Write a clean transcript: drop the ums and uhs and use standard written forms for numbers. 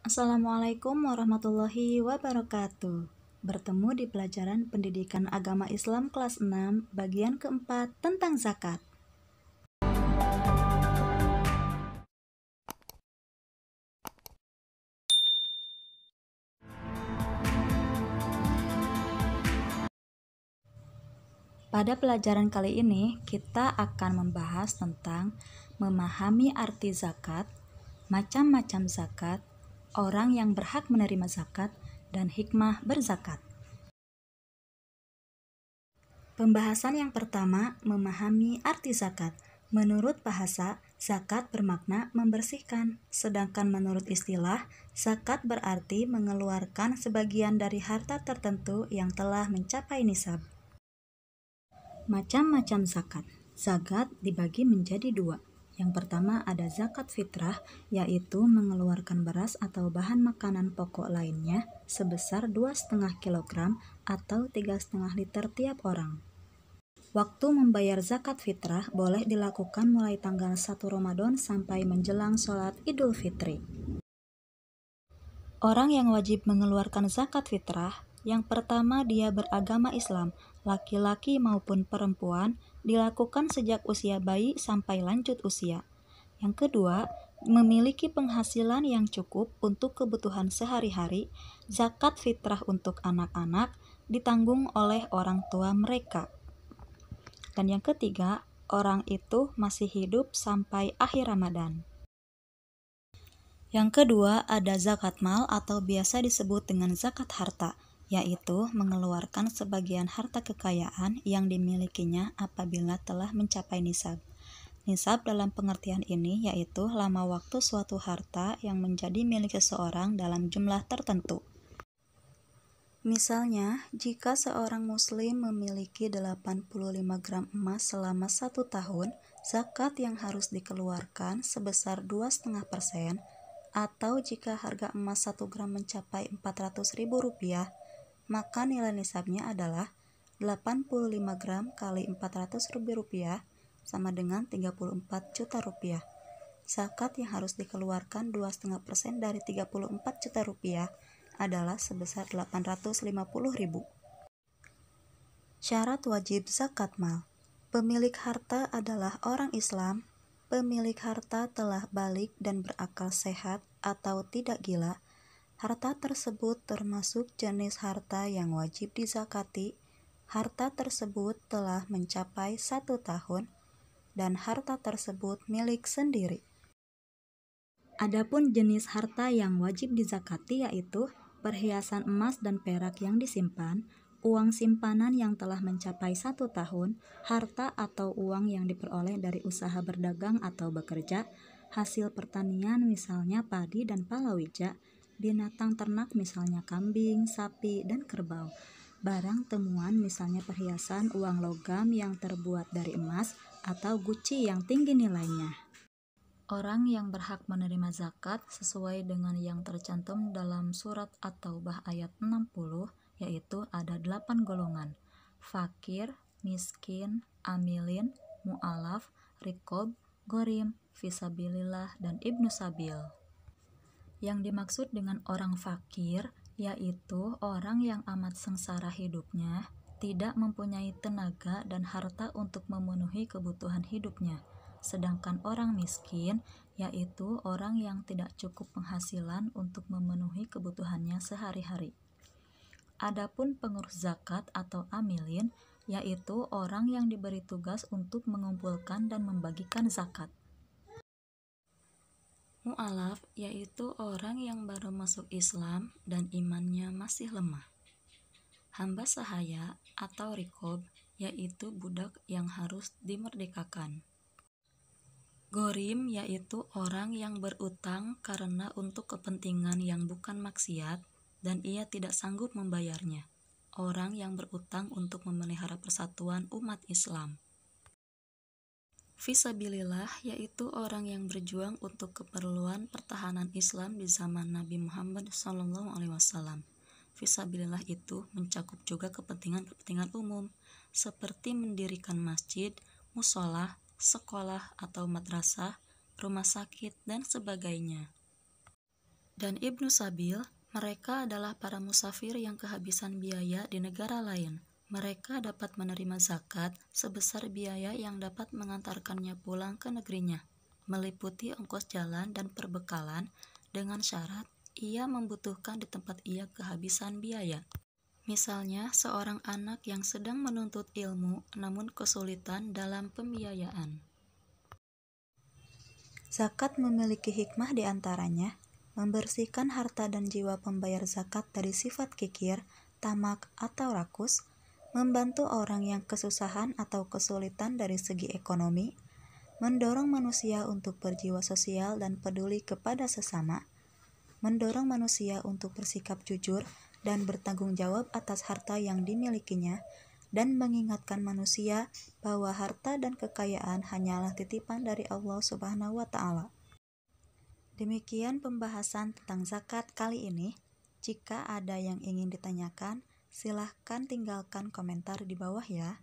Assalamualaikum warahmatullahi wabarakatuh. Bertemu di pelajaran Pendidikan Agama Islam kelas 6 bagian keempat tentang zakat. Pada pelajaran kali ini kita akan membahas tentang memahami arti zakat, macam-macam zakat, orang yang berhak menerima zakat, dan hikmah berzakat. Pembahasan yang pertama, memahami arti zakat. Menurut bahasa, zakat bermakna membersihkan, sedangkan menurut istilah, zakat berarti mengeluarkan sebagian dari harta tertentu yang telah mencapai nisab. Macam-macam zakat. Zakat dibagi menjadi dua. Yang pertama ada zakat fitrah, yaitu mengeluarkan beras atau bahan makanan pokok lainnya sebesar 2,5 kg atau 3,5 liter tiap orang. Waktu membayar zakat fitrah boleh dilakukan mulai tanggal 1 Ramadan sampai menjelang sholat Idul Fitri. Orang yang wajib mengeluarkan zakat fitrah, yang pertama dia beragama Islam, laki-laki maupun perempuan, dilakukan sejak usia bayi sampai lanjut usia. Yang kedua, memiliki penghasilan yang cukup untuk kebutuhan sehari-hari. Zakat fitrah untuk anak-anak ditanggung oleh orang tua mereka. Dan yang ketiga, orang itu masih hidup sampai akhir Ramadan. Yang kedua, ada zakat mal atau biasa disebut dengan zakat harta, yaitu mengeluarkan sebagian harta kekayaan yang dimilikinya apabila telah mencapai nisab. Nisab dalam pengertian ini yaitu lama waktu suatu harta yang menjadi milik seseorang dalam jumlah tertentu. Misalnya, jika seorang muslim memiliki 85 gram emas selama 1 tahun, zakat yang harus dikeluarkan sebesar 2,5%, atau jika harga emas 1 gram mencapai Rp400.000, maka nilai nisabnya adalah 85 gram kali Rp400.000 sama dengan Rp34 juta. Zakat yang harus dikeluarkan 2,5% dari Rp34 juta adalah sebesar Rp850.000. Syarat wajib zakat mal. Pemilik harta adalah orang Islam. Pemilik harta telah balik dan berakal sehat atau tidak gila. Harta tersebut termasuk jenis harta yang wajib dizakati. Harta tersebut telah mencapai 1 tahun dan harta tersebut milik sendiri. Adapun jenis harta yang wajib dizakati yaitu perhiasan emas dan perak yang disimpan, uang simpanan yang telah mencapai 1 tahun, harta atau uang yang diperoleh dari usaha berdagang atau bekerja, hasil pertanian misalnya padi dan palawija, binatang ternak misalnya kambing, sapi, dan kerbau, barang temuan misalnya perhiasan uang logam yang terbuat dari emas atau guci yang tinggi nilainya. Orang yang berhak menerima zakat sesuai dengan yang tercantum dalam surat At-Taubah ayat 60, yaitu ada 8 golongan: fakir, miskin, amilin, mu'alaf, rikob, gorim, fisabilillah, dan ibnu sabil. Yang dimaksud dengan orang fakir yaitu orang yang amat sengsara hidupnya, tidak mempunyai tenaga dan harta untuk memenuhi kebutuhan hidupnya. Sedangkan orang miskin yaitu orang yang tidak cukup penghasilan untuk memenuhi kebutuhannya sehari-hari. Adapun pengurus zakat atau amilin yaitu orang yang diberi tugas untuk mengumpulkan dan membagikan zakat. Mu'alaf yaitu orang yang baru masuk Islam dan imannya masih lemah. Hamba sahaya atau rikob yaitu budak yang harus dimerdekakan. Gorim yaitu orang yang berutang karena untuk kepentingan yang bukan maksiat dan ia tidak sanggup membayarnya. Orang yang berutang untuk memelihara persatuan umat Islam. Fisabilillah yaitu orang yang berjuang untuk keperluan pertahanan Islam di zaman Nabi Muhammad SAW. Fisabilillah itu mencakup juga kepentingan-kepentingan umum seperti mendirikan masjid, musola, sekolah atau madrasah, rumah sakit, dan sebagainya. Dan Ibnu Sabil, mereka adalah para musafir yang kehabisan biaya di negara lain. Mereka dapat menerima zakat sebesar biaya yang dapat mengantarkannya pulang ke negerinya, meliputi ongkos jalan dan perbekalan, dengan syarat ia membutuhkan di tempat ia kehabisan biaya. Misalnya, seorang anak yang sedang menuntut ilmu namun kesulitan dalam pembiayaan. Zakat memiliki hikmah di antaranya membersihkan harta dan jiwa pembayar zakat dari sifat kikir, tamak, atau rakus, membantu orang yang kesusahan atau kesulitan dari segi ekonomi, mendorong manusia untuk berjiwa sosial dan peduli kepada sesama, mendorong manusia untuk bersikap jujur dan bertanggung jawab atas harta yang dimilikinya, dan mengingatkan manusia bahwa harta dan kekayaan hanyalah titipan dari Allah Subhanahu wa Ta'ala. Demikian pembahasan tentang zakat kali ini. Jika ada yang ingin ditanyakan, silahkan tinggalkan komentar di bawah ya.